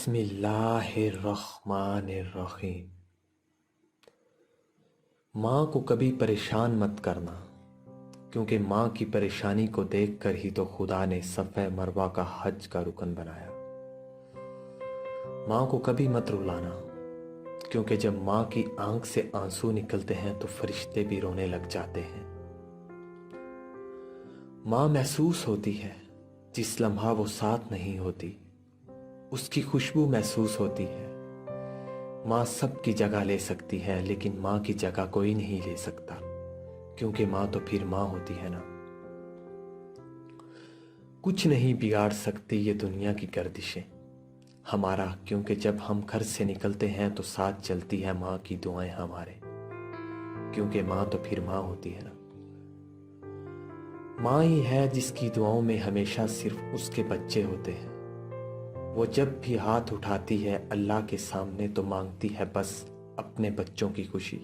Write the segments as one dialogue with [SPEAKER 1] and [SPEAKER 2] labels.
[SPEAKER 1] بسم اللہ الرحمن الرحیم۔ ماں کو کبھی پریشان مت کرنا، کیونکہ ماں کی پریشانی کو دیکھ کر ہی تو خدا نے صفا مروہ کا حج کا رکن بنایا۔ ماں کو کبھی مت رلانا، کیونکہ جب ماں کی آنکھ سے آنسو نکلتے ہیں تو فرشتے بھی رونے لگ جاتے ہیں۔ ماں محسوس ہوتی ہے جس لمحہ وہ ساتھ نہیں ہوتی، اس کی خوشبو محسوس ہوتی ہے۔ ماں سب کی جگہ لے سکتی ہے، لیکن ماں کی جگہ کوئی نہیں لے سکتا، کیونکہ ماں تو پھر ماں ہوتی ہے نا۔ کچھ نہیں بگاڑ سکتی یہ دنیا کی گردشیں ہمارا، کیونکہ جب ہم گھر سے نکلتے ہیں تو ساتھ چلتی ہے ماں کی دعائیں ہمارے، کیونکہ ماں تو پھر ماں ہوتی ہے نا۔ ماں ہی ہے جس کی دعاؤں میں ہمیشہ صرف اس کے بچے ہوتے ہیں۔ وہ جب بھی ہاتھ اٹھاتی ہے اللہ کے سامنے تو مانگتی ہے بس اپنے بچوں کی خوشی،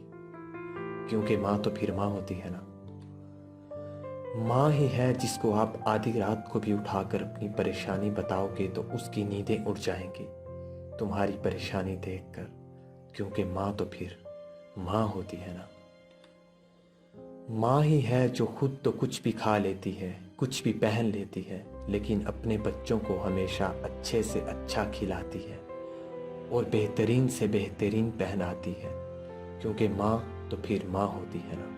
[SPEAKER 1] کیونکہ ماں تو پھر ماں ہوتی ہے نا۔ ماں ہی ہے جس کو آپ آدھی رات کو بھی اٹھا کر اپنی پریشانی بتاؤ گے تو اس کی نیندیں اڑ جائیں گی تمہاری پریشانی دیکھ کر، کیونکہ ماں تو پھر ماں ہوتی ہے نا۔ ماں ہی ہے جو خود تو کچھ بھی کھا لیتی ہے، کچھ بھی پہن لیتی ہے، لیکن اپنے بچوں کو ہمیشہ اچھے سے اچھا کھلاتی ہے اور بہترین سے بہترین پہناتی ہے، کیونکہ ماں تو پھر ماں ہوتی ہے نا۔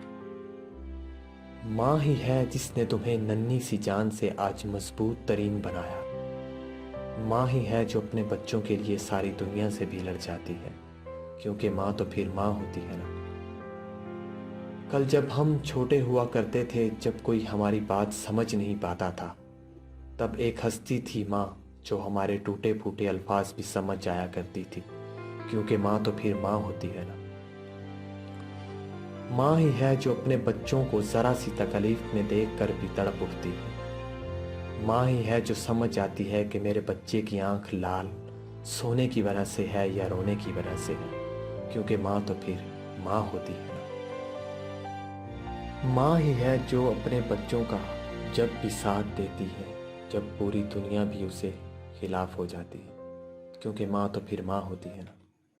[SPEAKER 1] ماں ہی ہے جس نے تمہیں ننھی سی جان سے آج مضبوط ترین بنایا۔ ماں ہی ہے جو اپنے بچوں کے لیے ساری دنیا سے بھی لڑ جاتی ہے، کیونکہ ماں تو پھر ماں ہوتی ہے نا۔ کل جب ہم چھوٹے ہوا کرتے تھے، جب کوئی ہماری بات سمجھ نہیں پاتا تھا، تب ایک ہستی تھی ماں جو ہمارے ٹوٹے پھوٹے الفاظ بھی سمجھ جایا کرتی تھی، کیونکہ ماں تو پھر ماں ہوتی ہے نا۔ ماں ہی ہے جو اپنے بچوں کو ذرا سی تکلیف میں دیکھ کر بھی تڑپ اٹھتی ہے۔ ماں ہی ہے جو سمجھ جاتی ہے کہ میرے بچے کی آنکھ لال سونے کی وجہ سے ہے یا رونے کی وجہ سے ہے، کیونکہ ماں تو پھر ماں ہوتی ہے نا۔ ماں ہی ہے جو اپنے بچوں کا جب بھی ساتھ دیتی ہے جب پوری دنیا بھی اسے خلاف ہو جاتی ہے، کیونکہ ماں تو پھر ماں ہوتی ہے نا۔